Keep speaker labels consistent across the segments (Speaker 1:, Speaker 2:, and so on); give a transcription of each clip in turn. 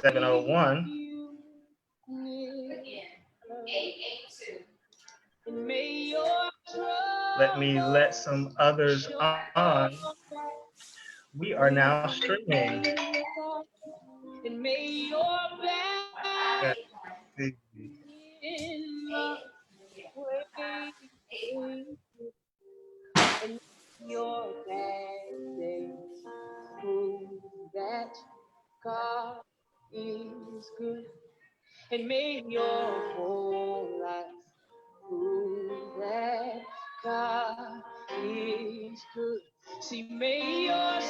Speaker 1: 701. Let me let some others on. We are now streaming. And may your back and your bad days prove that God is good. And may your whole life prove that God is good. See, may your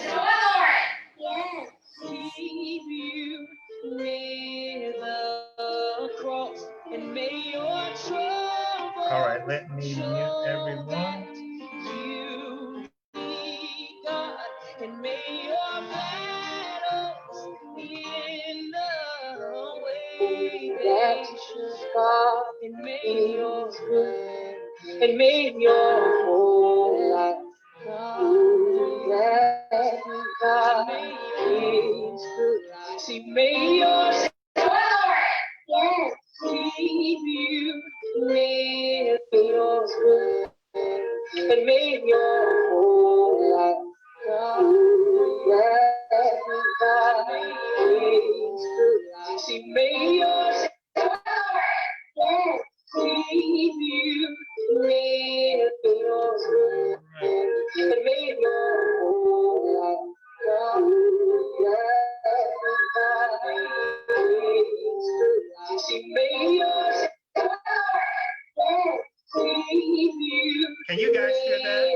Speaker 1: yes. Keep you near the cross, and may your trouble. All right, let me mute everyone. You be God, and may your battles in the way that you should God, and may your good, and may your whole life. God is good. See, may your yes. Keep you near your good, and may your whole life. God is good. See, may your yes. Keep you near your good, and may your whole life. Can you guys hear that?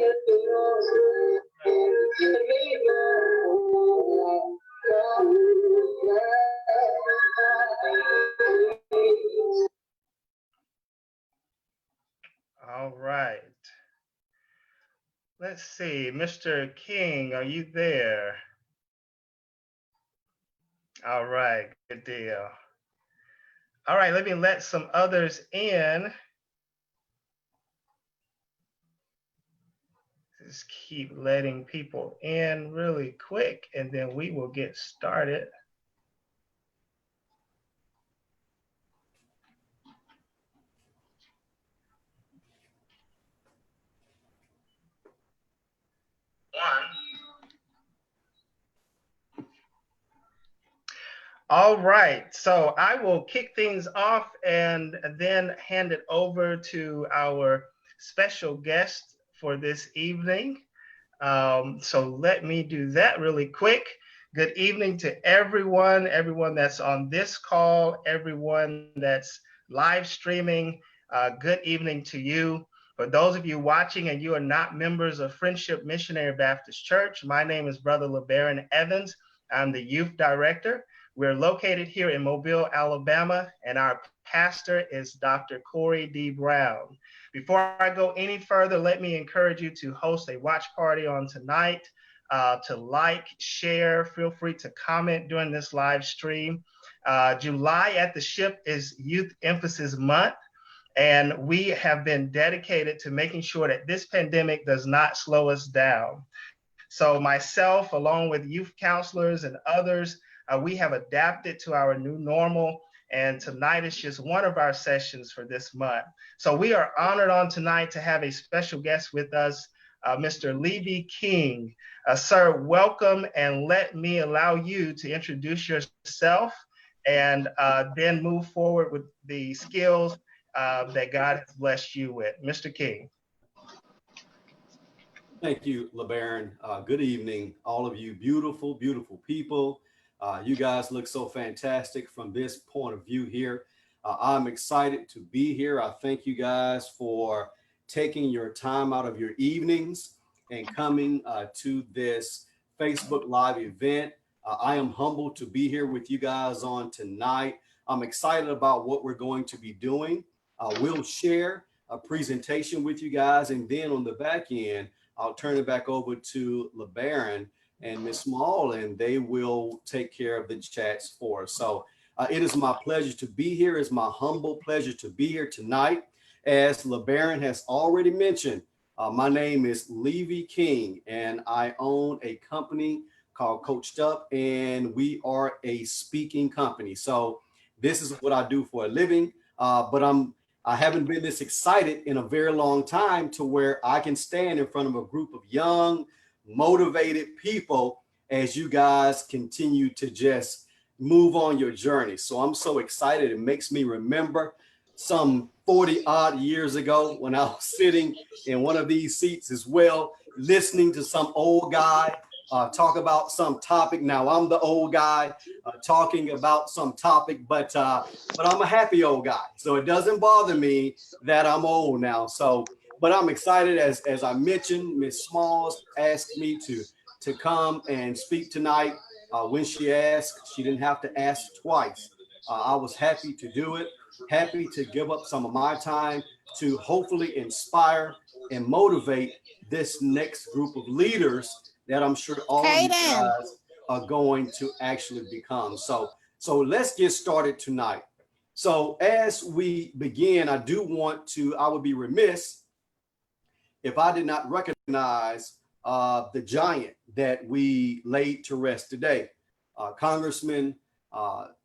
Speaker 1: All right. Let's see, Mr. King, are you there? All right, good deal. All right, let me let some others in. Just keep letting people in really quick, and then we will get started. All right, so I will kick things off and then hand it over to our special guest for this evening. So let me do that really quick. Good evening to everyone that's on this call, everyone that's live streaming. Good evening to you. For those of you watching and you are not members of Friendship Missionary Baptist Church, my name is Brother LeBaron Evans. I'm the youth director. We're located here in Mobile, Alabama, and our pastor is Dr. Corey D. Brown. Before I go any further, let me encourage you to host a watch party on tonight, to like, share, feel free to comment during this live stream. July at the Ship is Youth Emphasis Month, and we have been dedicated to making sure that this pandemic does not slow us down. So myself, along with youth counselors and others, we have adapted to our new normal, and tonight is just one of our sessions for this month. So we are honored on tonight to have a special guest with us, Mr. Leavie King. Sir, welcome, and let me allow you to introduce yourself and then move forward with the skills that God has blessed you with. Mr. King.
Speaker 2: Thank you, LeBaron. Good evening, all of you beautiful, beautiful people. You guys look so fantastic from this point of view here. I'm excited to be here. I thank you guys for taking your time out of your evenings and coming to this Facebook Live event. I am humbled to be here with you guys on tonight. I'm excited about what we're going to be doing. We'll share a presentation with you guys, and then on the back end, I'll turn it back over to LeBaron and Ms. Small, and they will take care of the chats for us. So it is my pleasure to be here. It's my humble pleasure to be here tonight. As LeBaron has already mentioned, my name is Leavie King, and I own a company called Coachedup, and we are a speaking company. So this is what I do for a living. But I haven't been this excited in a very long time to where I can stand in front of a group of young, motivated people as you guys continue to just move on your journey. So I'm so excited. It makes me remember some 40 odd years ago when I was sitting in one of these seats as well, listening to some old guy talk about some topic. Now I'm the old guy talking about some topic, but I'm a happy old guy, so it doesn't bother me that I'm old now. So, but I'm excited. As I mentioned, Miss Smalls asked me to come and speak tonight. When she asked, she didn't have to ask twice. I was happy to do it. Happy to give up some of my time to hopefully inspire and motivate this next group of leaders that I'm sure all of you guys are going to actually become. So let's get started tonight. So as we begin, I would be remiss if I did not recognize the giant that we laid to rest today. Congressman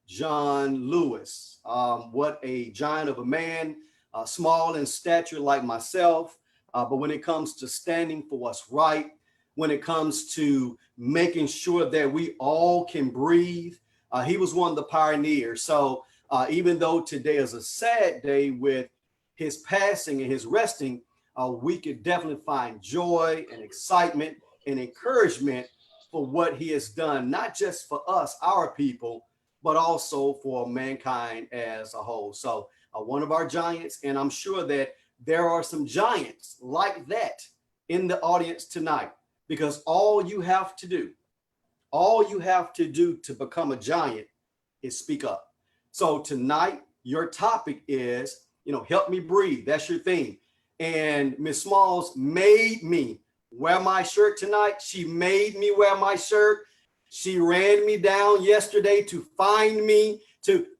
Speaker 2: John Lewis, what a giant of a man, small in stature like myself, but when it comes to standing for what's right, when it comes to making sure that we all can breathe, he was one of the pioneers. So even though today is a sad day with his passing and his resting, we could definitely find joy and excitement and encouragement for what he has done, not just for us, our people, but also for mankind as a whole. So one of our giants, and I'm sure that there are some giants like that in the audience tonight, because all you have to do to become a giant is speak up. So tonight, your topic is, help me breathe. That's your theme. And Miss Smalls made me wear my shirt tonight. She made me wear my shirt. She ran me down yesterday to find me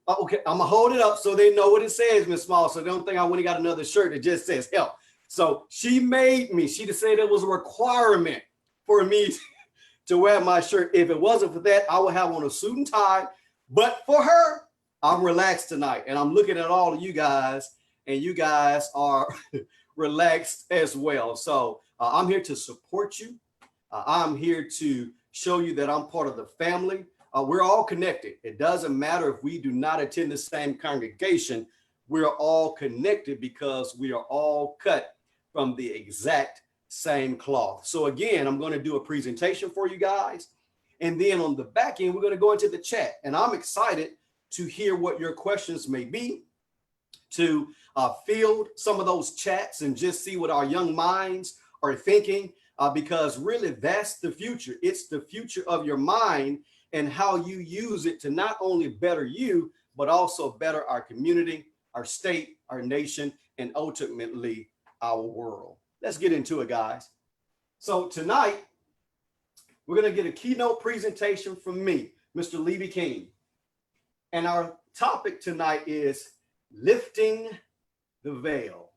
Speaker 2: okay, I'm gonna hold it up so they know what it says, Miss Smalls. So they don't think I went and got another shirt that just says help. So she made me, she just said it was a requirement for me to wear my shirt. If it wasn't for that, I would have on a suit and tie. But for her, I'm relaxed tonight. And I'm looking at all of you guys, and you guys are relaxed as well. So I'm here to support you. I'm here to show you that I'm part of the family. We're all connected. It doesn't matter if we do not attend the same congregation. We're all connected because we are all cut from the exact same cloth. So again, I'm going to do a presentation for you guys. And then on the back end, we're going to go into the chat. And I'm excited to hear what your questions may be, to field some of those chats and just see what our young minds are thinking, because really that's the future. It's the future of your mind and how you use it to not only better you, but also better our community, our state, our nation, and ultimately our world. Let's get into it, guys. So tonight, we're going to get a keynote presentation from me, Mr. Leavie King. And our topic tonight is lifting the veil.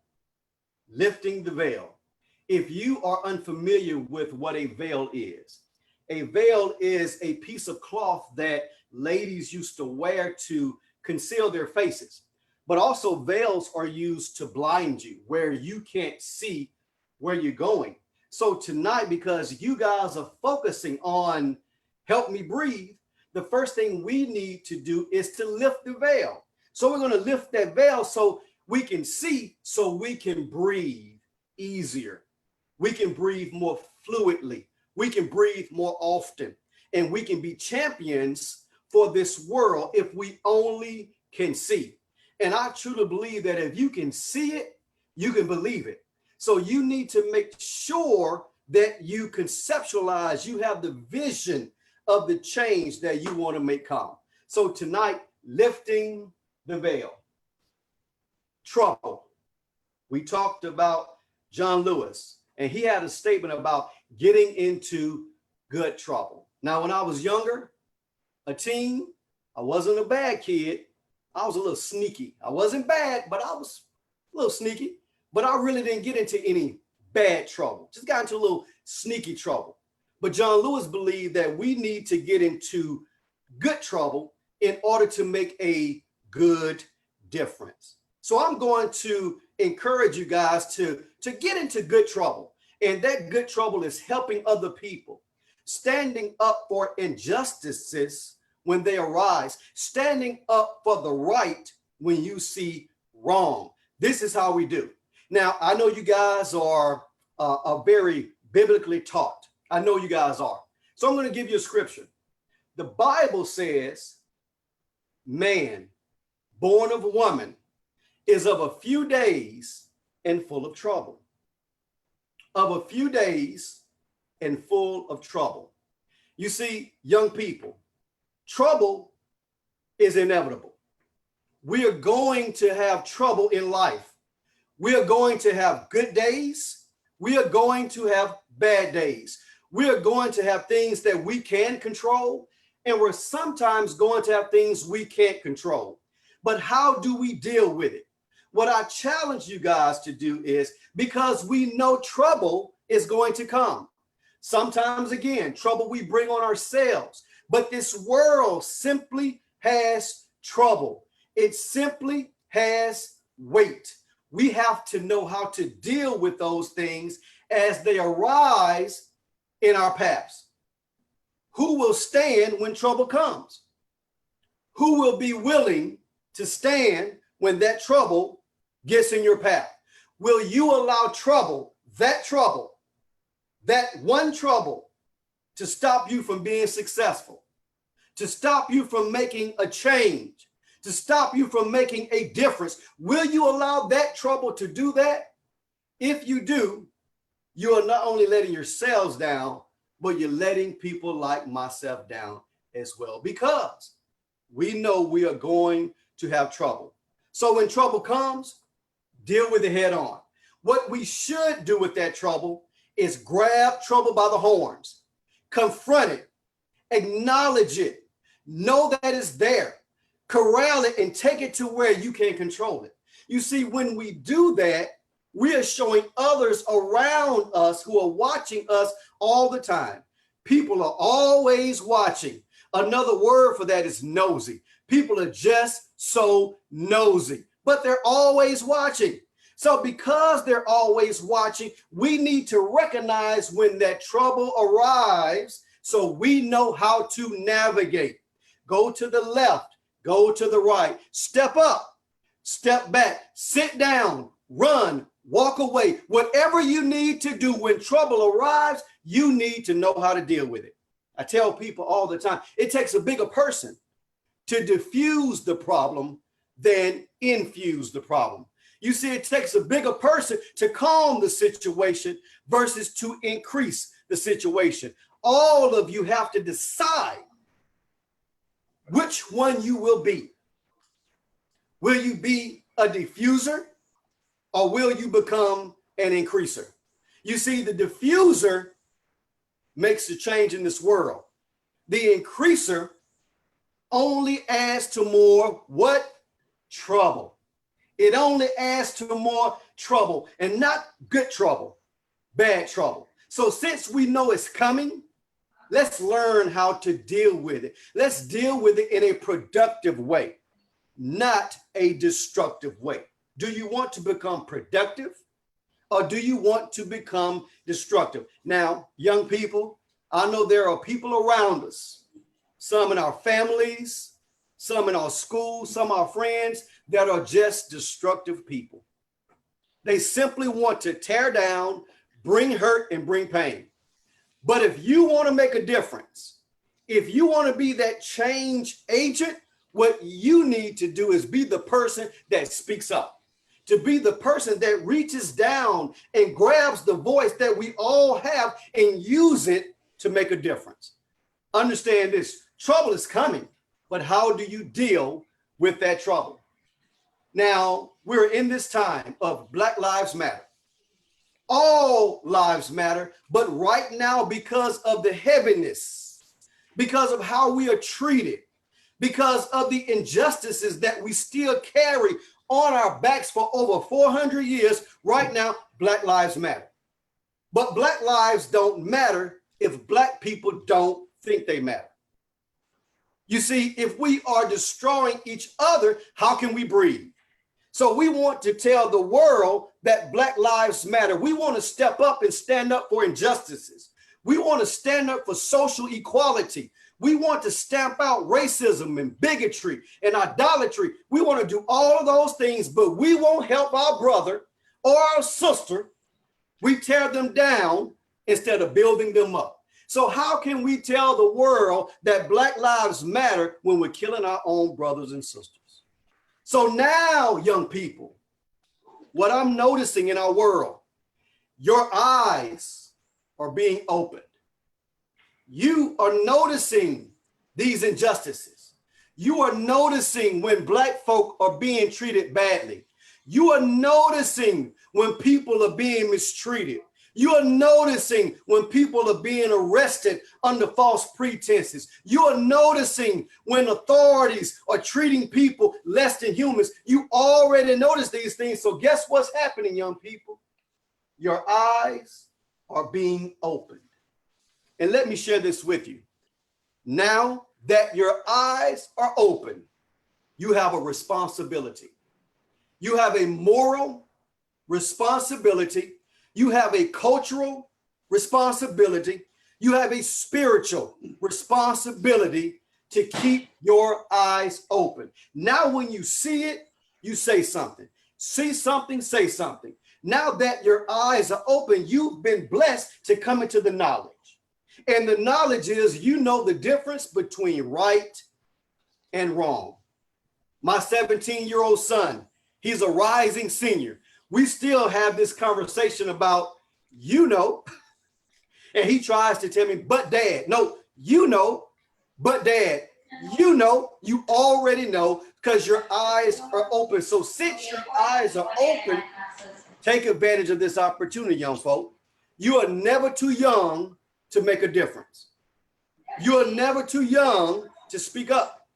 Speaker 2: Lifting the veil. If you are unfamiliar with what a veil is a piece of cloth that ladies used to wear to conceal their faces. But also veils are used to blind you, where you can't see where you're going. So tonight, because you guys are focusing on help me breathe, the first thing we need to do is to lift the veil. So we're going to lift that veil so we can see, so we can breathe easier. We can breathe more fluidly. We can breathe more often. And we can be champions for this world if we only can see. And I truly believe that if you can see it, you can believe it. So you need to make sure that you conceptualize, you have the vision of the change that you want to make come. So tonight, lifting the veil. Trouble. We talked about John Lewis, and he had a statement about getting into good trouble. Now, when I was younger, a teen, I wasn't a bad kid. I was a little sneaky. I wasn't bad, but I was a little sneaky. But I really didn't get into any bad trouble. Just got into a little sneaky trouble. But John Lewis believed that we need to get into good trouble in order to make a good difference. So I'm going to encourage you guys to get into good trouble. And that good trouble is helping other people, standing up for injustices when they arise, standing up for the right when you see wrong. This is how we do. Now, I know you guys are very biblically taught. I know you guys are. So I'm going to give you a scripture. The Bible says, man born of a woman is of a few days and full of trouble. Of a few days and full of trouble. You see, young people, trouble is inevitable. We are going to have trouble in life. We are going to have good days. We are going to have bad days. We are going to have things that we can control, and we're sometimes going to have things we can't control. But how do we deal with it? What I challenge you guys to do is, because we know trouble is going to come. Sometimes, again, trouble we bring on ourselves. But this world simply has trouble. It simply has weight. We have to know how to deal with those things as they arise in our paths. Who will stand when trouble comes? Who will be willing to stand when that trouble gets in your path? Will you allow trouble, that one trouble, to stop you from being successful, to stop you from making a change, to stop you from making a difference? Will you allow that trouble to do that? If you do, you are not only letting yourselves down, but you're letting people like myself down as well, because we know we are going to have trouble. So when trouble comes, deal with it head on. What we should do with that trouble is grab trouble by the horns, confront it, acknowledge it, know that it's there, corral it, and take it to where you can control it. You see, when we do that, we are showing others around us who are watching us all the time. People are always watching. Another word for that is nosy. People are just so nosy, but they're always watching. So because they're always watching, we need to recognize when that trouble arrives so we know how to navigate. Go to the left, go to the right, step up, step back, sit down, run, walk away. Whatever you need to do when trouble arrives, you need to know how to deal with it. I tell people all the time, it takes a bigger person to diffuse the problem than infuse the problem. You see, it takes a bigger person to calm the situation versus to increase the situation. All of you have to decide which one you will be. Will you be a diffuser, or will you become an increaser? You see, the diffuser makes the change in this world. The increaser only adds to more what? Trouble. It only adds to more trouble, and not good trouble, bad trouble. So since we know it's coming, let's learn how to deal with it. Let's deal with it in a productive way, not a destructive way. Do you want to become productive, or do you want to become destructive? Now, young people, I know there are people around us, some in our families, some in our schools, some of our friends, that are just destructive people. They simply want to tear down, bring hurt, and bring pain. But if you want to make a difference, if you want to be that change agent, what you need to do is be the person that speaks up, to be the person that reaches down and grabs the voice that we all have and use it to make a difference. Understand this, trouble is coming, but how do you deal with that trouble? Now, we're in this time of Black Lives Matter. All lives matter, but right now, because of the heaviness, because of how we are treated, because of the injustices that we still carry on our backs for over 400 years, right now, Black Lives Matter. But Black lives don't matter if Black people don't think they matter. You see, if we are destroying each other, how can we breathe? So we want to tell the world that Black lives matter. We want to step up and stand up for injustices. We want to stand up for social equality. We want to stamp out racism and bigotry and idolatry. We want to do all of those things, but we won't help our brother or our sister. We tear them down instead of building them up. So how can we tell the world that Black lives matter when we're killing our own brothers and sisters? So now, young people, what I'm noticing in our world, your eyes are being opened. You are noticing these injustices. You are noticing when Black folk are being treated badly. You are noticing when people are being mistreated. You are noticing when people are being arrested under false pretenses. You are noticing when authorities are treating people less than humans. You already notice these things. So guess what's happening, young people? Your eyes are being opened. And let me share this with you. Now that your eyes are open, you have a responsibility. You have a moral responsibility. You have a cultural responsibility. You have a spiritual responsibility to keep your eyes open. Now, when you see it, you say something. See something, say something. Now that your eyes are open, you've been blessed to come into the knowledge. And the knowledge is, you know the difference between right and wrong. My 17-year-old son, he's a rising senior. We still have this conversation about, you know, and he tries to tell me, but dad, no, you know, but dad, you know, you already know because your eyes are open. So since your eyes are open, take advantage of this opportunity, young folk. You are never too young to make a difference. You are never too young to speak up.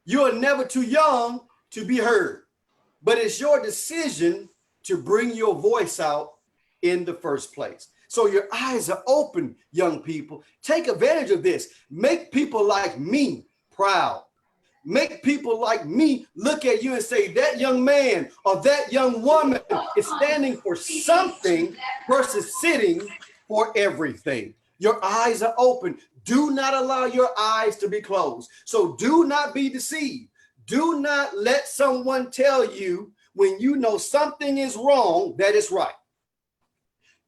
Speaker 2: You are never too young to be heard. But it's your decision to bring your voice out in the first place. So your eyes are open, young people. Take advantage of this. Make people like me proud. Make people like me look at you and say, that young man or that young woman is standing for something versus sitting for everything. Your eyes are open. Do not allow your eyes to be closed. So do not be deceived. Do not let someone tell you when you know something is wrong that is right.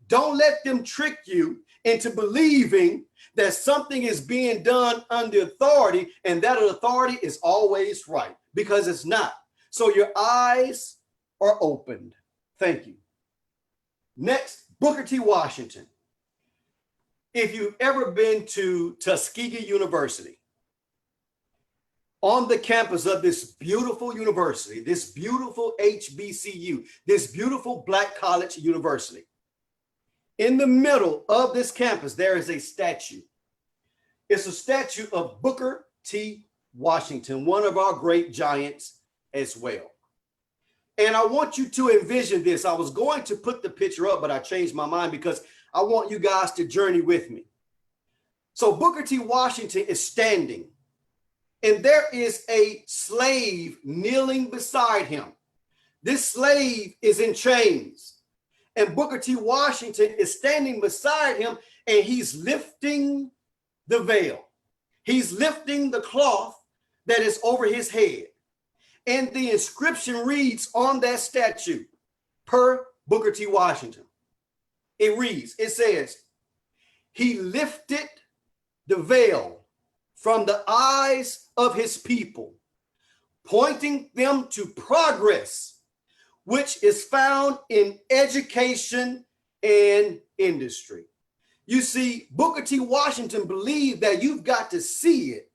Speaker 2: Don't let them trick you into believing that something is being done under authority and that authority is always right, because it's not. So your eyes are opened. Thank you. Next, Booker T. Washington. If you've ever been to Tuskegee University, on the campus of this beautiful university, this beautiful HBCU, this beautiful Black college university, in the middle of this campus, there is a statue. It's a statue of Booker T. Washington, one of our great giants as well. And I want you to envision this. I was going to put the picture up, but I changed my mind because I want you guys to journey with me. So Booker T. Washington is standing, and there is a slave kneeling beside him. This slave is in chains, and Booker T. Washington is standing beside him, and he's lifting the veil. He's lifting the cloth that is over his head. And the inscription reads on that statue, per Booker T. Washington. It reads, it says, he lifted the veil from the eyes of his people, pointing them to progress, which is found in education and industry. You see, Booker T. Washington believed that you've got to see it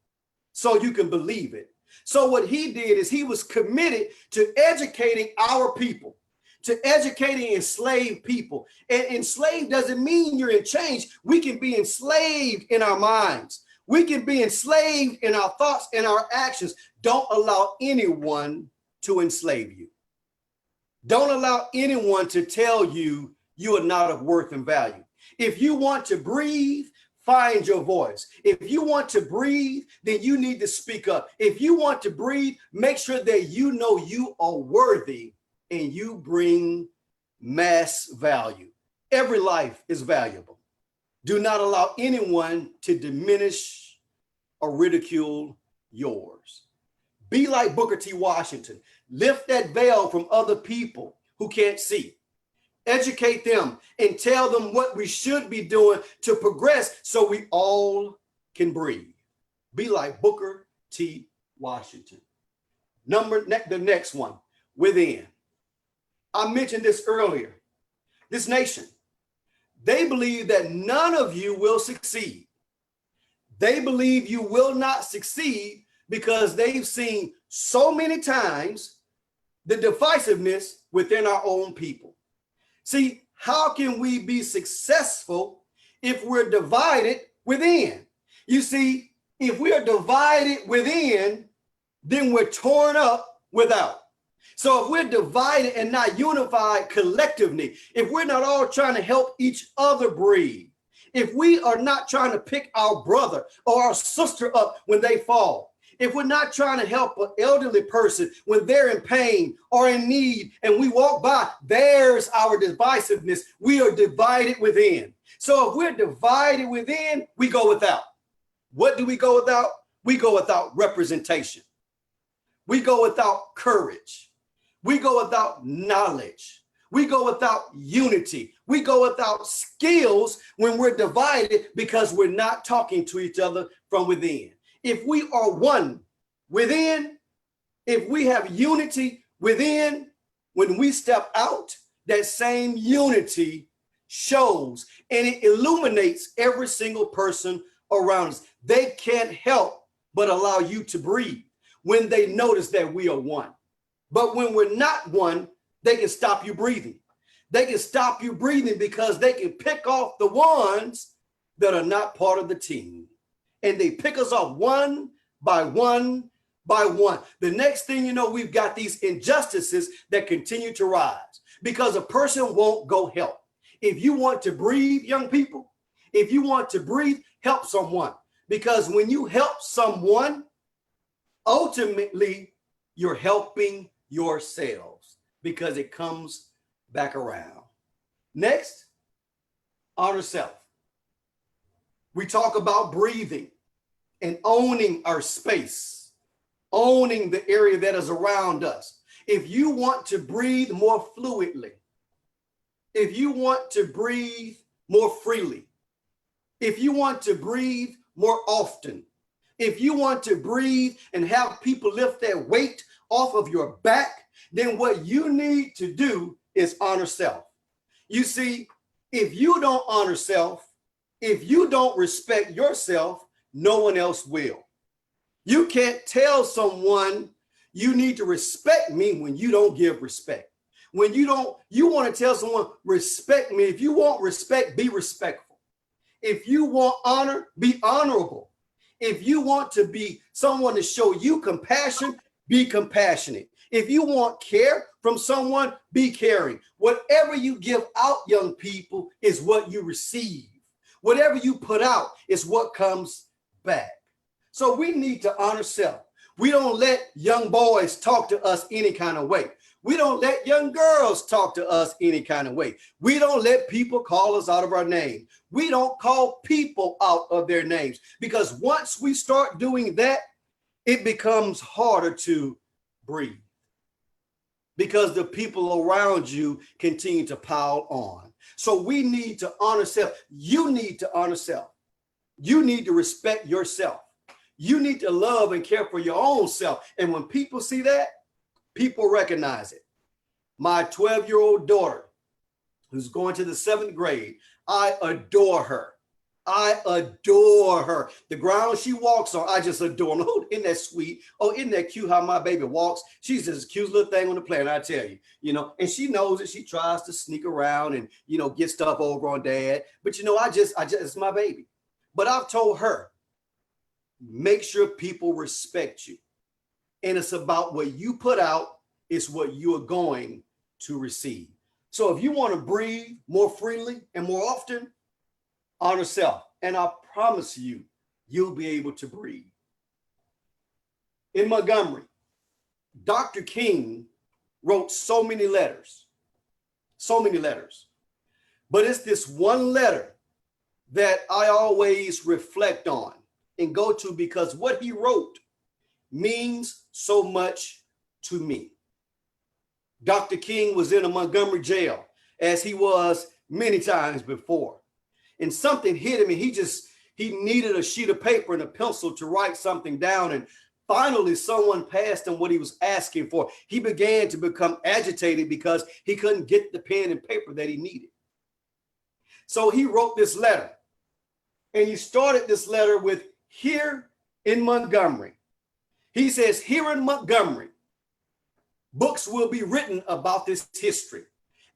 Speaker 2: so you can believe it. So what he did is he was committed to educating our people, to educating enslaved people. And enslaved doesn't mean you're in chains. We can be enslaved in our minds. We can be enslaved in our thoughts and our actions. Don't allow anyone to enslave you. Don't allow anyone to tell you you are not of worth and value. If you want to breathe, find your voice. If you want to breathe, then you need to speak up. If you want to breathe, make sure that you know you are worthy and you bring mass value. Every life is valuable. Do not allow anyone to diminish or ridicule yours. Be like Booker T. Washington. Lift that veil from other people who can't see. Educate them and tell them what we should be doing to progress so we all can breathe. Be like Booker T. Washington. The next one, within. I mentioned this earlier. This nation, they believe that none of you will succeed. They believe you will not succeed because they've seen so many times the divisiveness within our own people. See, how can we be successful if we're divided within? You see, if we are divided within, then we're torn up without. So if we're divided and not unified collectively, if we're not all trying to help each other breathe, if we are not trying to pick our brother or our sister up when they fall, if we're not trying to help an elderly person when they're in pain or in need and we walk by, there's our divisiveness. We are divided within. So if we're divided within, we go without. What do we go without? We go without representation. We go without courage. We go without knowledge. We go without unity. We go without skills when we're divided because we're not talking to each other from within. If we are one within, if we have unity within, when we step out, that same unity shows and it illuminates every single person around us. They can't help but allow you to breathe when they notice that we are one. But when we're not one, they can stop you breathing. They can stop you breathing because they can pick off the ones that are not part of the team. And they pick us off one by one by one. The next thing you know, we've got these injustices that continue to rise because a person won't go help. If you want to breathe, young people, if you want to breathe, help someone. Because when you help someone, ultimately, you're helping yourselves because it comes back around. Next, honor self. We talk about breathing and owning our space, owning the area that is around us. If you want to breathe more fluidly, if you want to breathe more freely, if you want to breathe more often, if you want to breathe and have people lift that weight off of your back, then what you need to do is honor self. You see, if you don't honor self, if you don't respect yourself, no one else will. You can't tell someone you need to respect me when you don't give respect. When you want to tell someone, respect me. If you want respect, be respectful. If you want honor, be honorable. If you want to be someone to show you compassion, be compassionate. If you want care from someone, be caring. Whatever you give out, young people, is what you receive. Whatever you put out is what comes back. So we need to honor self. We don't let young boys talk to us any kind of way. We don't let young girls talk to us any kind of way. We don't let people call us out of our name. We don't call people out of their names because once we start doing that, it becomes harder to breathe because the people around you continue to pile on. So we need to honor self. You need to honor self. You need to respect yourself. You need to love and care for your own self. And when people see that, people recognize it. My 12-year-old daughter, who's going to the 7th grade, I adore her. I adore her. The ground she walks on, I just adore her. Oh, isn't that sweet? Oh, isn't that cute how my baby walks? She's just the cutest little thing on the planet, I tell you. And she knows that she tries to sneak around and, get stuff over on dad. But, I just, it's my baby. But I've told her, make sure people respect you. And it's about what you put out is what you are going to receive. So if you want to breathe more freely and more often, honor self. and I promise you, you'll be able to breathe. In Montgomery, Dr. King wrote so many letters, but it's this one letter that I always reflect on and go to because what he wrote means so much to me. Dr. King was in a Montgomery jail, as he was many times before. And something hit him, and he needed a sheet of paper and a pencil to write something down. And finally, someone passed him what he was asking for. He began to become agitated because he couldn't get the pen and paper that he needed. So he wrote this letter, and he started this letter with, "Here in Montgomery." He says, "Here in Montgomery, books will be written about this history.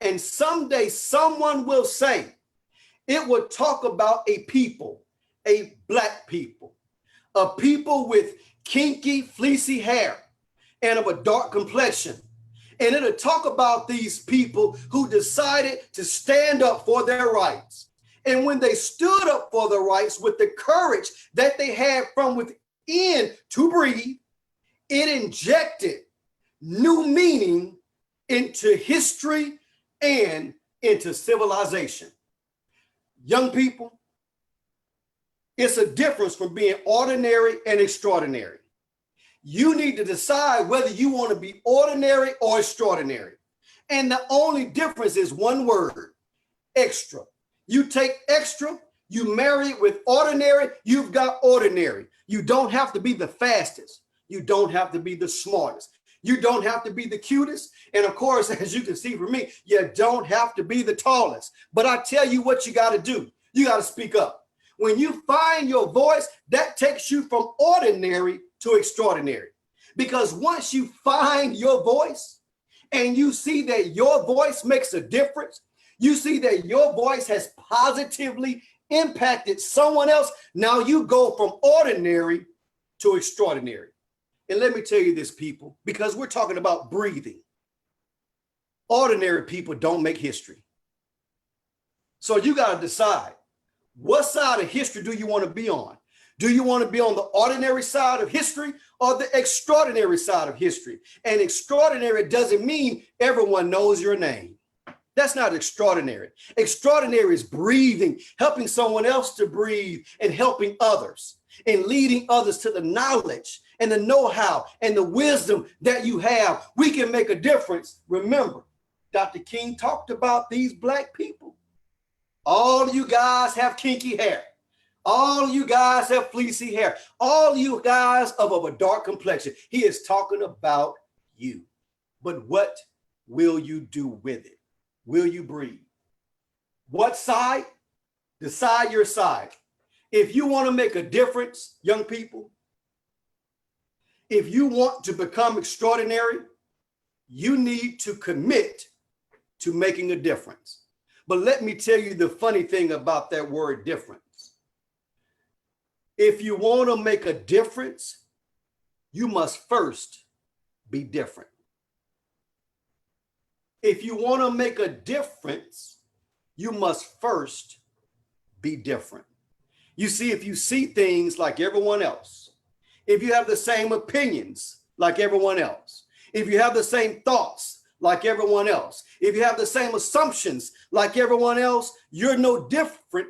Speaker 2: And someday someone will say, it will talk about a people, a Black people, a people with kinky, fleecy hair and of a dark complexion. And it'll talk about these people who decided to stand up for their rights. And when they stood up for their rights with the courage that they had from within to breathe, it injected new meaning into history and into civilization." Young people, it's a difference from being ordinary and extraordinary. You need to decide whether you want to be ordinary or extraordinary. And the only difference is one word: extra. You take extra, you marry it with ordinary, you've got ordinary. You don't have to be the fastest. You don't have to be the smartest. You don't have to be the cutest. And of course, as you can see from me, you don't have to be the tallest. But I tell you what you got to do. You got to speak up. When you find your voice, that takes you from ordinary to extraordinary. Because once you find your voice and you see that your voice makes a difference, you see that your voice has positively impacted someone else, now you go from ordinary to extraordinary. And let me tell you this, people, because we're talking about breathing. Ordinary people don't make history. So you got to decide, what side of history do you want to be on? Do you want to be on the ordinary side of history or the extraordinary side of history? And extraordinary doesn't mean everyone knows your name. That's not extraordinary. Extraordinary is breathing, helping someone else to breathe, and helping others, and leading others to the knowledge and the know-how and the wisdom that you have. We can make a difference. Remember, Dr. King talked about these Black people. All you guys have kinky hair. All you guys have fleecy hair. All you guys of a dark complexion. He is talking about you. But what will you do with it? Will you breathe? What side? Decide your side. If you want to make a difference, young people, if you want to become extraordinary, you need to commit to making a difference. But let me tell you the funny thing about that word difference. If you want to make a difference, you must first be different. If you want to make a difference, you must first be different. You see, if you see things like everyone else, if you have the same opinions like everyone else, if you have the same thoughts like everyone else, if you have the same assumptions like everyone else, you're no different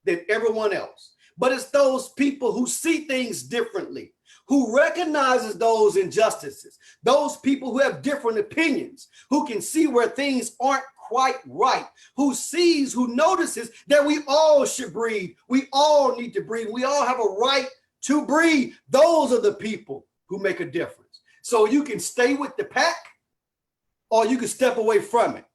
Speaker 2: than everyone else. But it's those people who see things differently, who recognizes those injustices, those people who have different opinions, who can see where things aren't quite right, who sees, who notices that we all should breathe. We all need to breathe. We all have a right to breathe. Those are the people who make a difference. So you can stay with the pack or you can step away from it.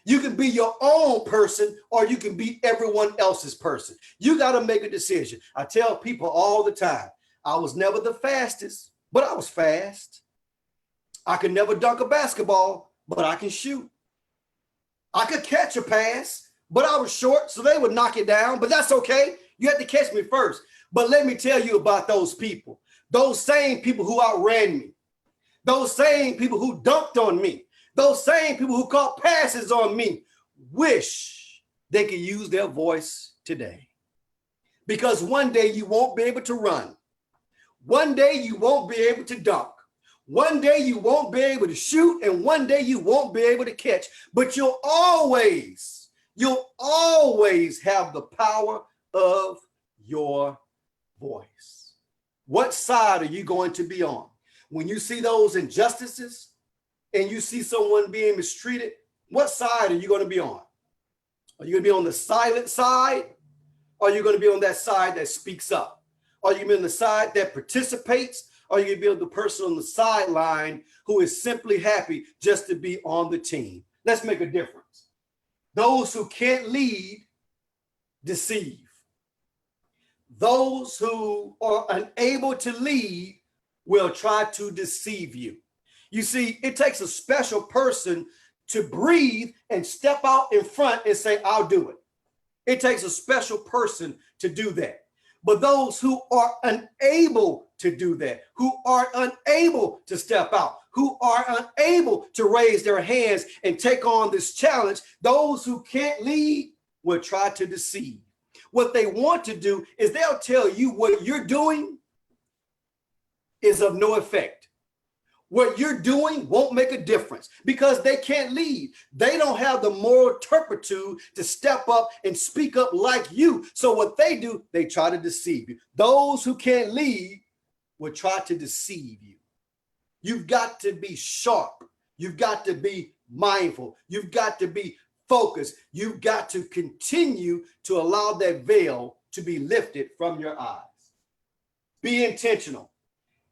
Speaker 2: You can be your own person or you can be everyone else's person. You got to make a decision. I tell people all the time, I was never the fastest, but I was fast. I could never dunk a basketball, but I can shoot. I could catch a pass, but I was short, so they would knock it down, but that's okay. You had to catch me first. But let me tell you about those people, those same people who outran me, those same people who dunked on me, those same people who caught passes on me, wish they could use their voice today. because one day you won't be able to run. One day you won't be able to dunk. One day you won't be able to shoot, and one day you won't be able to catch, but you'll always have the power of your voice. What side are you going to be on? When you see those injustices and you see someone being mistreated, what side are you going to be on? Are you going to be on the silent side? Or are you going to be on that side that speaks up? Are you going to be on the side that participates? Or are you going to be the person on the sideline who is simply happy just to be on the team? Let's make a difference. Those who can't lead deceive. Those who are unable to lead will try to deceive you. You see, it takes a special person to breathe and step out in front and say, I'll do it. It takes a special person to do that. But those who are unable to do that, who are unable to step out, who are unable to raise their hands and take on this challenge, those who can't lead will try to deceive. What they want to do is they'll tell you what you're doing is of no effect. What you're doing won't make a difference because they can't lead. They don't have the moral turpitude to step up and speak up like you. So what they do, they try to deceive you. Those who can't lead will try to deceive you. You've got to be sharp. You've got to be mindful. You've got to be focused. You've got to continue to allow that veil to be lifted from your eyes. Be intentional.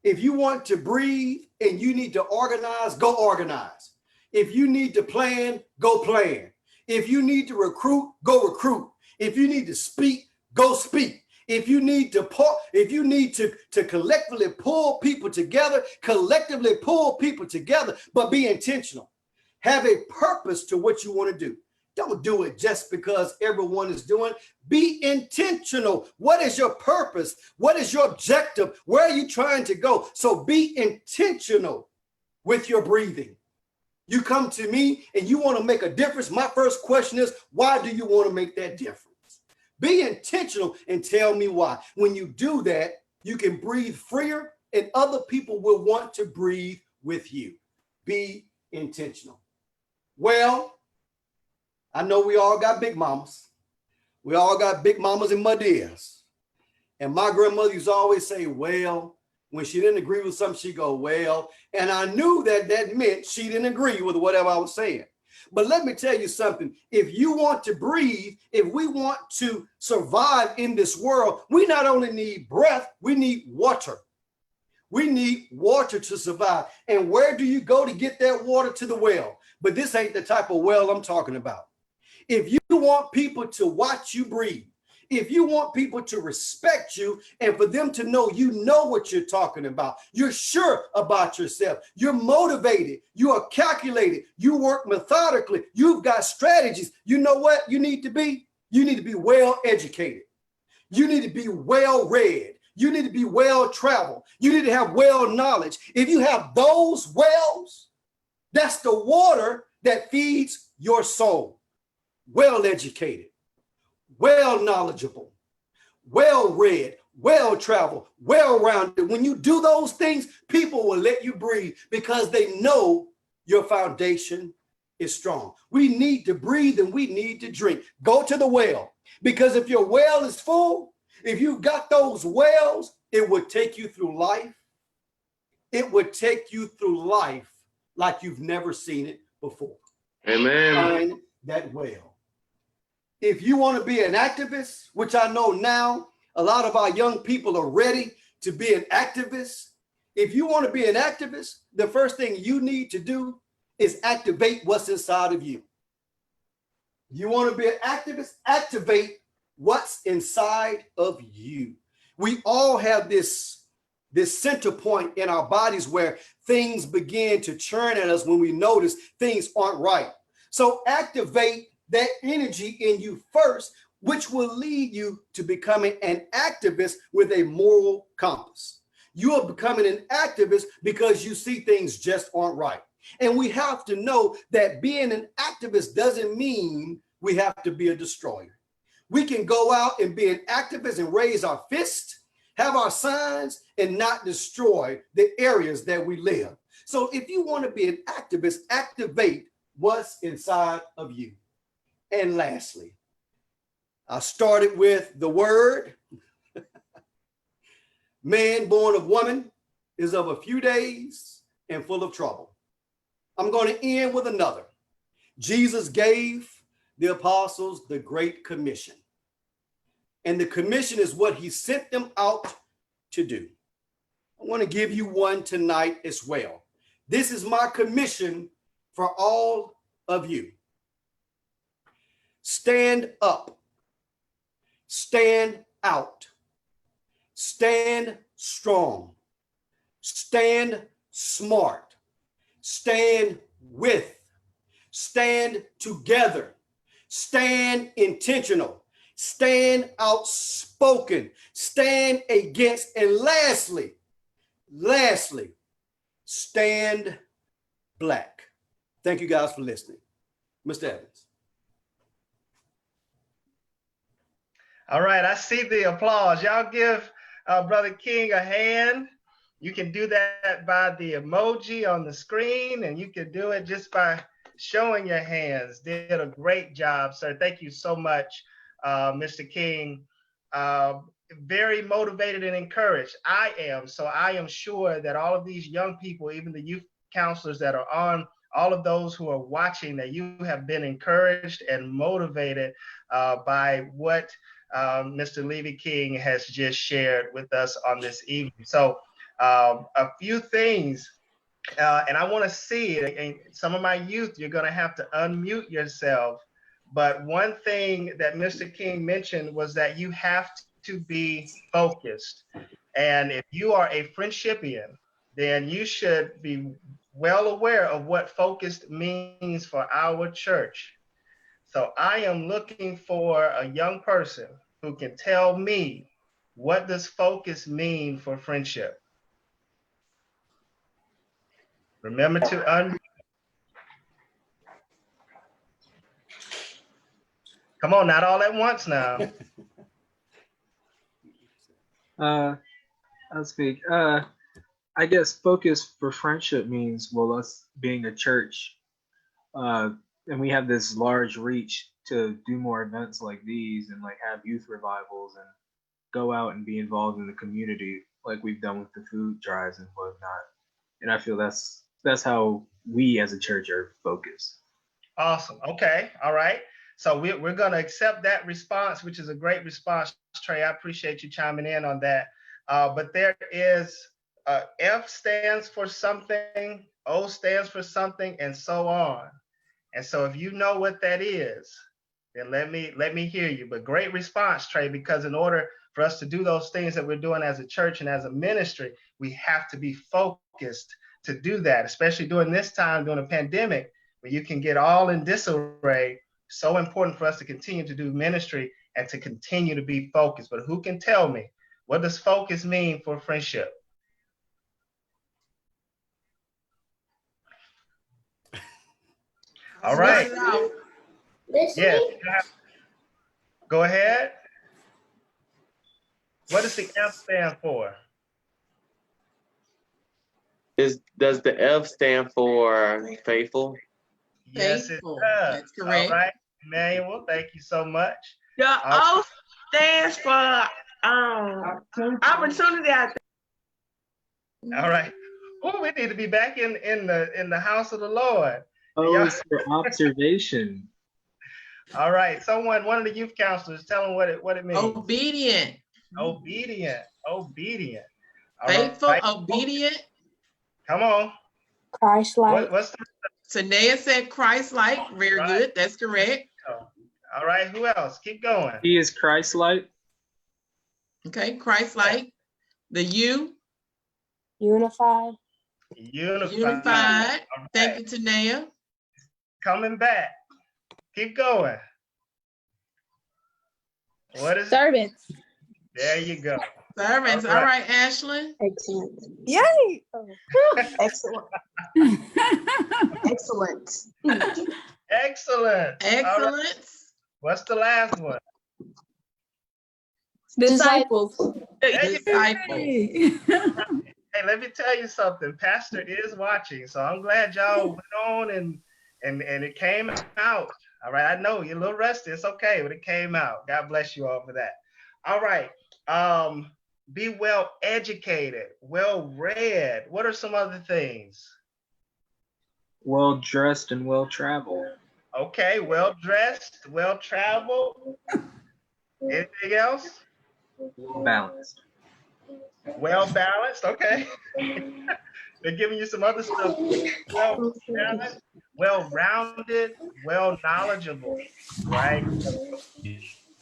Speaker 2: If you want to breathe and you need to organize, go organize. If you need to plan, go plan. If you need to recruit, go recruit. If you need to speak, go speak. If you need to collectively pull people together, collectively pull people together, but be intentional. Have a purpose to what you want to do. Don't do it just because everyone is doing. Be intentional. What is your purpose? What is your objective? Where are you trying to go? So be intentional with your breathing. You come to me and you want to make a difference. My first question is, why do you want to make that difference? Be intentional and tell me why. When you do that, you can breathe freer and other people will want to breathe with you. Be intentional. Well, I know we all got big mamas. We all got big mamas and muddies. And my grandmother used to always say, well, when she didn't agree with something, she'd go, well, and I knew that meant she didn't agree with whatever I was saying. But let me tell you something. If you want to breathe, if we want to survive in this world, we not only need breath, we need water. We need water to survive. And where do you go to get that water? To the well. But this ain't the type of well I'm talking about. If you want people to watch you breathe, if you want people to respect you and for them to know you know what you're talking about, you're sure about yourself, you're motivated, you are calculated, you work methodically, you've got strategies, you know what you need to be? You need to be well educated. You need to be well read. You need to be well traveled. You need to have well knowledge. If you have those wells, that's the water that feeds your soul. Well educated, well knowledgeable, well read, well traveled, well rounded. When you do those things, people will let you breathe because they know your foundation is strong. We need to breathe and we need to drink. Go to the well, because if your well is full, if you've got those wells, it would take you through life. It would take you through life like you've never seen it before.
Speaker 3: Amen.
Speaker 2: Find that well. If you want to be an activist, which I know now a lot of our young people are ready to be an activist. If you want to be an activist, the first thing you need to do is activate what's inside of you. You want to be an activist? Activate what's inside of you. We all have this center point in our bodies where things begin to churn at us when we notice things aren't right. So activate that energy in you first, which will lead you to becoming an activist with a moral compass. You are becoming an activist because you see things just aren't right. And we have to know that being an activist doesn't mean we have to be a destroyer. We can go out and be an activist and raise our fist, have our signs, and not destroy the areas that we live. So if you want to be an activist, activate what's inside of you. And lastly, I started with the word. Man born of woman is of a few days and full of trouble. I'm going to end with another. Jesus gave the apostles the Great Commission. And the commission is what he sent them out to do. I want to give you one tonight as well. This is my commission for all of you. Stand up. Stand out. Stand strong. Stand smart. Stand with. Stand together. Stand intentional. Stand outspoken. Stand against. And lastly, stand black. Thank you guys for listening. Mr. Evans.
Speaker 1: All right, I see the applause. Y'all give Brother King a hand. You can do that by the emoji on the screen, and you can do it just by showing your hands. Did a great job, sir. Thank you so much, Mr. King. Very motivated and encouraged. I am. So I am sure that all of these young people, even the youth counselors that are on, all of those who are watching, that you have been encouraged and motivated by what Mr. Leavie King has just shared with us on this evening. So a few things, and I want to see it. And some of my youth, you're going to have to unmute yourself. But one thing that Mr. King mentioned was that you have to be focused. And if you are a friendshipian, then you should be well aware of what focused means for our church. So I am looking for a young person who can tell me, what does focus mean for friendship? Remember to unmute. Come on, not all at once now.
Speaker 3: I'll speak. I guess focus for friendship means, well, us being a church, and we have this large reach to do more events like these and like have youth revivals and go out and be involved in the community like we've done with the food drives and whatnot. And I feel that's how we as a church are focused.
Speaker 1: Awesome. Okay. All right. So we're going to accept that response, which is a great response, Trey. I appreciate you chiming in on that. But there is F stands for something, O stands for something, and so on. And so if you know what that is, then let me hear you. But great response, Trey, because in order for us to do those things that we're doing as a church and as a ministry, we have to be focused to do that, especially during this time, during a pandemic, where you can get all in disarray. So important for us to continue to do ministry and to continue to be focused. But who can tell me, what does focus mean for friendship? All right. Yes. Go ahead. What does the F stand for?
Speaker 4: Does the F stand for faithful?
Speaker 1: Yes,
Speaker 5: Faithful.
Speaker 1: It does.
Speaker 5: That's correct.
Speaker 1: All right, Emmanuel, thank you so much.
Speaker 6: The O stands for opportunity.
Speaker 1: All right. Oh, we need to be back in the house of the Lord.
Speaker 3: Oh, it's for observation.
Speaker 1: All right. One of the youth counselors, tell them what it means.
Speaker 5: Obedient.
Speaker 1: Obedient. All
Speaker 5: Faithful,
Speaker 1: right.
Speaker 5: obedient.
Speaker 1: Come on.
Speaker 7: Christ-like.
Speaker 1: What's the
Speaker 5: Tanea said Christ-like. Very
Speaker 1: Right.
Speaker 5: good. That's correct.
Speaker 1: All right. Who else? Keep going.
Speaker 3: He is Christ-like.
Speaker 5: Okay, Christ-like. The U.
Speaker 7: Unified.
Speaker 5: Unified.
Speaker 1: Right.
Speaker 5: Thank you, Tanea.
Speaker 1: Coming back. Keep going. What is it?
Speaker 7: Servants.
Speaker 1: There you go.
Speaker 5: Servants.
Speaker 1: All
Speaker 5: All
Speaker 1: right.
Speaker 5: right, Ashley.
Speaker 7: Excellent. Yay! Oh.
Speaker 8: Excellent. Excellent.
Speaker 1: Excellent. All right.
Speaker 5: Excellence.
Speaker 1: What's the last one?
Speaker 7: Disciples.
Speaker 5: Disciple.
Speaker 1: Hey, let me tell you something. Pastor is watching, so I'm glad y'all went on and it came out. All right, I know you're a little rusty. It's okay, but it came out. God bless you all for that. All right. Be well educated, well read. What are some other things?
Speaker 3: Well dressed and well traveled.
Speaker 1: Okay, well dressed, well traveled. Anything else?
Speaker 3: Well balanced.
Speaker 1: Well balanced. Okay. They're giving you some other stuff. Well balanced, well rounded, well knowledgeable. Right.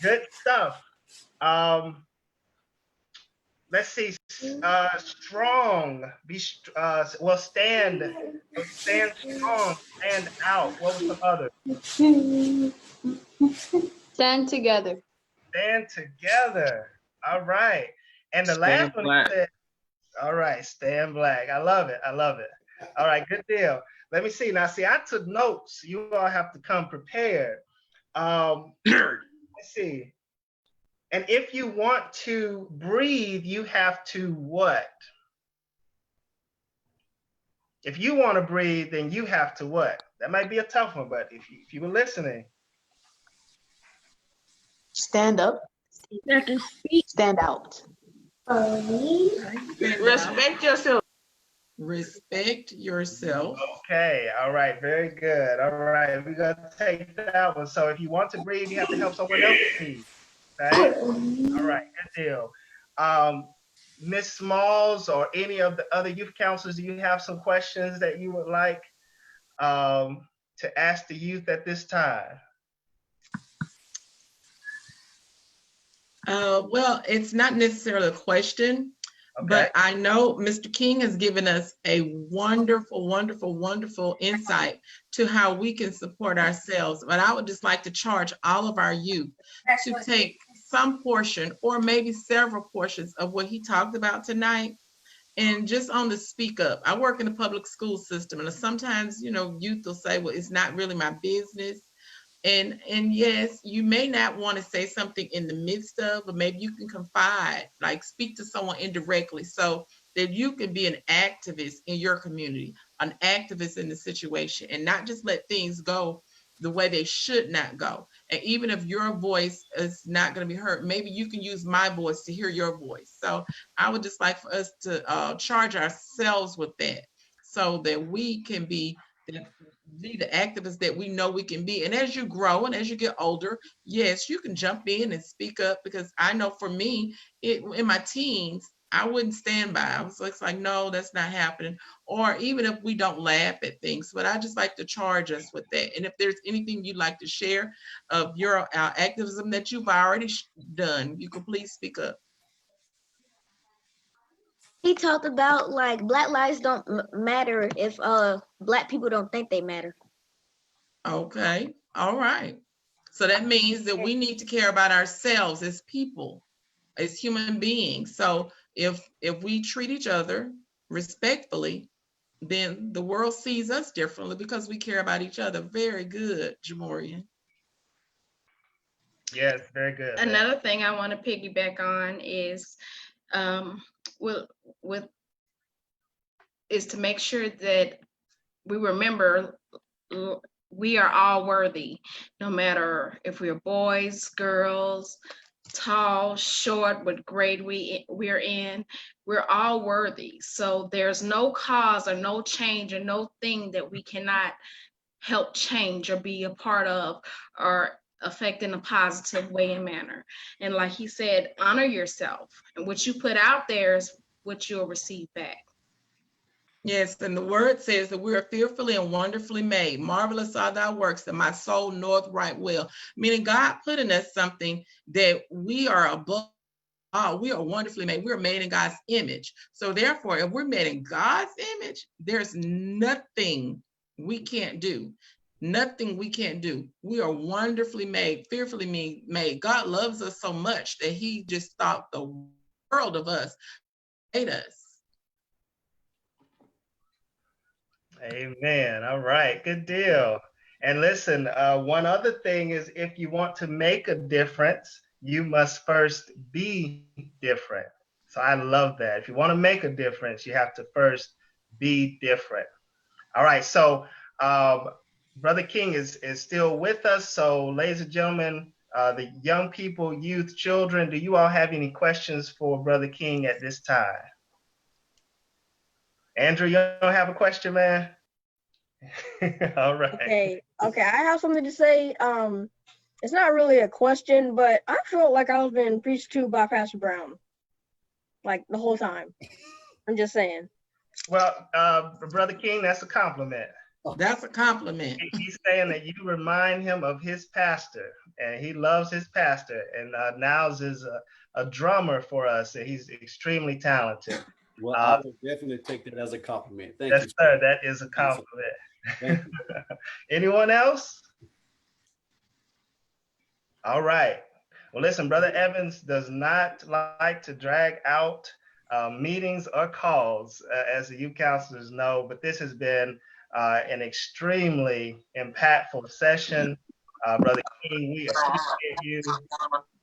Speaker 1: Good stuff. Let's see. Strong. Well, stand strong. Stand out. What was some other?
Speaker 7: Stand together.
Speaker 1: Stand together. All right. And the
Speaker 3: Stand
Speaker 1: last one
Speaker 3: black.
Speaker 1: said, all right, stand black. I love it. I love it. All right, good deal. Let me see. Now, see, I took notes. You all have to come prepared. Let's see. And if you want to breathe, you have to what? If you want to breathe, then you have to what? That might be a tough one, but if you were listening.
Speaker 8: Stand up. Stand out.
Speaker 6: Respect yourself.
Speaker 5: Respect yourself.
Speaker 1: Okay, all right, very good. All right, we're gonna take that one. So if you want to breathe, you have to help someone else breathe. Okay? All right, good deal. Miss Smalls or any of the other youth counselors, do you have some questions that you would like to ask the youth at this time?
Speaker 5: Well, it's not necessarily a question,
Speaker 1: Okay.
Speaker 5: but I know Mr. King has given us a wonderful, wonderful, wonderful insight to how we can support ourselves. But I would just like to charge all of our youth to take some portion or maybe several portions of what he talked about tonight. And just on the speak up, I work in the public school system, and sometimes, youth will say, well, it's not really my business. And yes, you may not want to say something in the midst of, but maybe you can confide, like speak to someone indirectly so that you can be an activist in your community, an activist in the situation, and not just let things go the way they should not go. And even if your voice is not going to be heard, maybe you can use my voice to hear your voice. So I would just like for us to charge ourselves with that so that we can be the activists that we know we can be. And as you grow and as you get older, yes, you can jump in and speak up, because I know for me, in my teens, I wouldn't stand by. I was like, no, that's not happening. Or even if we don't laugh at things, but I just like to charge us with that. And if there's anything you'd like to share of your activism that you've already done, you can please speak up.
Speaker 9: He talked about like Black lives don't matter if Black people don't think they matter.
Speaker 5: Okay, all right. So that means that we need to care about ourselves as people, as human beings. So if we treat each other respectfully, then the world sees us differently because we care about each other. Very good, Jamorian.
Speaker 1: Yes, very good.
Speaker 10: Another thing I want to piggyback on is is to make sure that we remember we are all worthy, no matter if we're boys, girls, tall, short, what grade we're in, we're all worthy. So there's no cause or no change or no thing that we cannot help change or be a part of or affect in a positive way and manner. And like he said, honor yourself, and what you put out there is what you'll receive back.
Speaker 5: Yes, and the word says that we are fearfully and wonderfully made. Marvelous are thy works, that my soul knoweth right well. Meaning God put in us something that we are above. We are wonderfully made. We're made in God's image. So therefore, if we're made in God's image, there's nothing we can't do. Nothing we can't do. We are wonderfully made, fearfully made. God loves us so much that he just thought the world of us, made us.
Speaker 1: Amen. All right, good deal. And listen, one other thing is if you want to make a difference, you must first be different. So I love that. If you want to make a difference, you have to first be different. All right. So Brother King is still with us. So, ladies and gentlemen, the young people, youth, children, do you all have any questions for Brother King at this time? Andrew, you don't have a question, man? All right.
Speaker 11: Okay, I have something to say. It's not really a question, but I felt like I was being preached to by Pastor Brown, like the whole time. I'm just saying.
Speaker 1: Well, Brother King, that's a compliment.
Speaker 5: That's a compliment.
Speaker 1: He's saying that you remind him of his pastor, and he loves his pastor. And Niles is a drummer for us, and he's extremely talented.
Speaker 2: Well, I will definitely take that as a compliment. Thank you.
Speaker 1: Yes, sir. That is a compliment.
Speaker 2: Thank you.
Speaker 1: Anyone else? All right. Well, listen, Brother Evans does not like to drag out meetings or calls, as the youth counselors know, but this has been an extremely impactful session. Brother King, we appreciate you.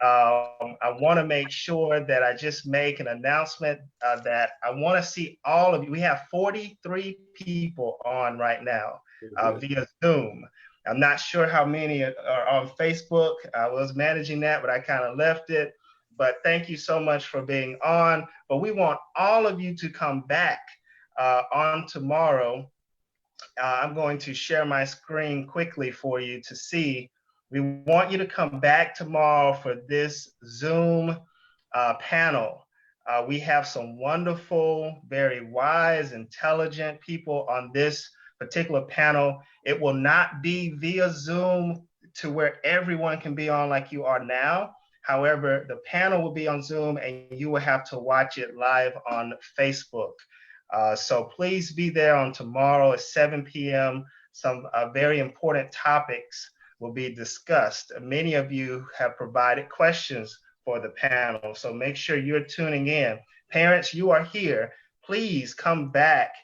Speaker 1: I want to make sure that I just make an announcement that I want to see all of you. We have 43 people on right now via Zoom. I'm not sure how many are on Facebook. I was managing that, but I kind of left it. But thank you so much for being on. But we want all of you to come back on tomorrow. I'm going to share my screen quickly for you to see. We want you to come back tomorrow for this Zoom panel. We have some wonderful, very wise, intelligent people on this particular panel. It will not be via Zoom to where everyone can be on like you are now. However, the panel will be on Zoom and you will have to watch it live on Facebook. So please be there on tomorrow at 7 p.m. Some very important topics will be discussed. Many of you have provided questions for the panel, so make sure you're tuning in. Parents, you are here. Please come back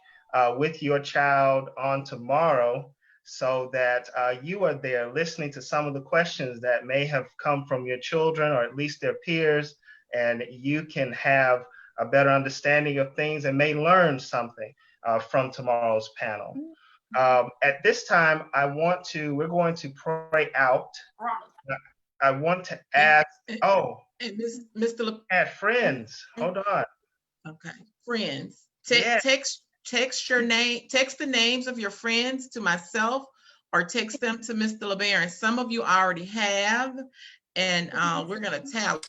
Speaker 1: with your child on tomorrow so that you are there listening to some of the questions that may have come from your children or at least their peers, and you can have a better understanding of things and may learn something from tomorrow's panel. At this time, we're going to pray out. I want to ask,
Speaker 5: and Mr.
Speaker 1: Add friends, hold on.
Speaker 5: Okay, friends, text your name, text the names of your friends to myself or text them to Mr. LeBaron. Some of you already have, and we're gonna tally.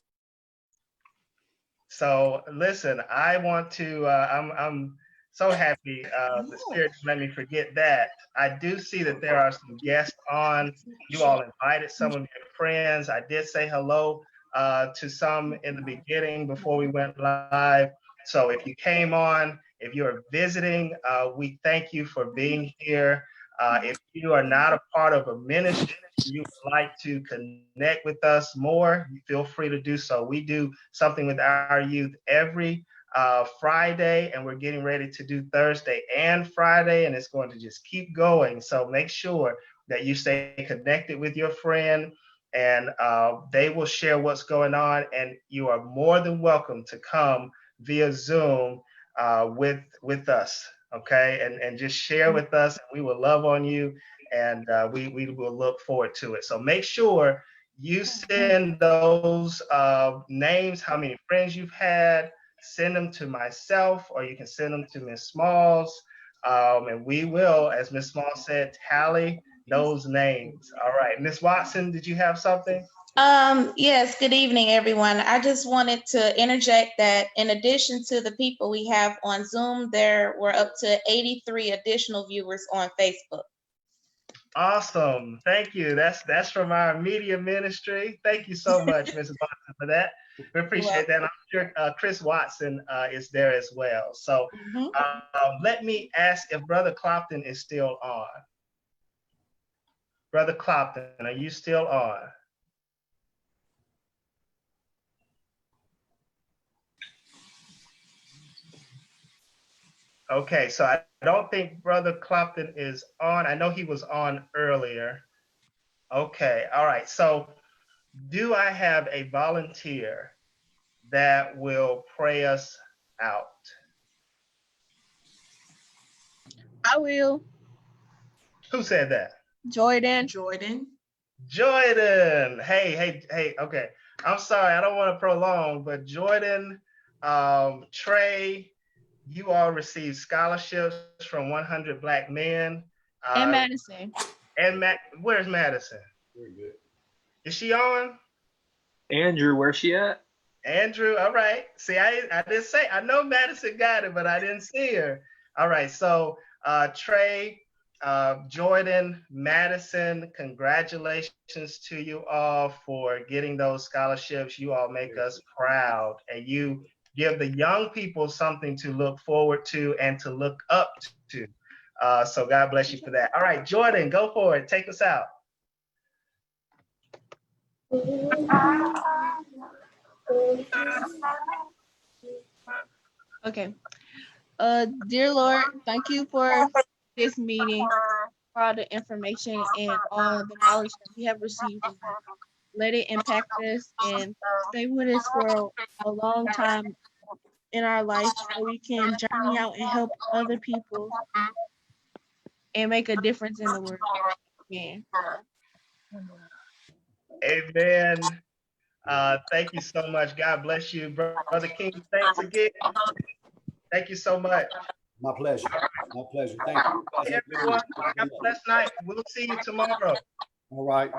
Speaker 1: So listen, I want to, I'm so happy the Spirit let me forget that. I do see that there are some guests on. You all invited some of your friends. I did say hello to some in the beginning before we went live. So if you came on, if you're visiting, we thank you for being here. If you are not a part of a ministry, you would like to connect with us more, feel free to do so. We do something with our youth every Friday, and we're getting ready to do Thursday and Friday, and it's going to just keep going. So make sure that you stay connected with your friend, and they will share what's going on, and you are more than welcome to come via Zoom with us, okay? And just share with us, and we will love on you, and we will look forward to it. So make sure you send those names, how many friends you've had, send them to myself, or you can send them to Ms. Smalls, and we will, as Ms. Smalls said, tally those names. All right, Ms. Watson, did you have something?
Speaker 12: Yes, good evening, everyone. I just wanted to interject that in addition to the people we have on Zoom, there were up to 83 additional viewers on Facebook.
Speaker 1: Awesome. Thank you. That's from our media ministry. Thank you so much, Mrs. Watson, for that. We appreciate that. I'm sure Chris Watson is there as well. So let me ask if Brother Clopton is still on. Brother Clopton, are you still on? Okay, so I don't think Brother Clopton is on. I know he was on earlier. Okay, all right. So do I have a volunteer that will pray us out?
Speaker 6: I will.
Speaker 1: Who said that?
Speaker 6: Jordan.
Speaker 5: Jordan.
Speaker 1: Jordan. Hey. Okay. I'm sorry. I don't want to prolong, but Jordan, Trey, you all received scholarships from 100 Black Men.
Speaker 6: And Madison.
Speaker 1: And where's Madison?
Speaker 2: Very good.
Speaker 1: Is she on?
Speaker 3: Andrew, where's she at?
Speaker 1: Andrew, all right. See, I didn't say, I know Madison got it, but I didn't see her. All right, so Trey, Jordan, Madison, congratulations to you all for getting those scholarships. You all make us proud, and you give the young people something to look forward to and to look up to. So God bless you for that. All right, Jordan, go for it. Take us out.
Speaker 6: Okay. Dear Lord, thank you for this meeting, for all the information and all the knowledge that we have received. Let it impact us and stay with us for a long time in our life so we can journey out and help other people and make a difference in the world. Amen.
Speaker 1: Amen. Thank you so much. God bless you, Brother King. Thanks again. Thank you so much.
Speaker 2: My pleasure. My pleasure. Thank you.
Speaker 1: Hey, everyone. Have a blessed night. We'll see you tomorrow.
Speaker 2: All right.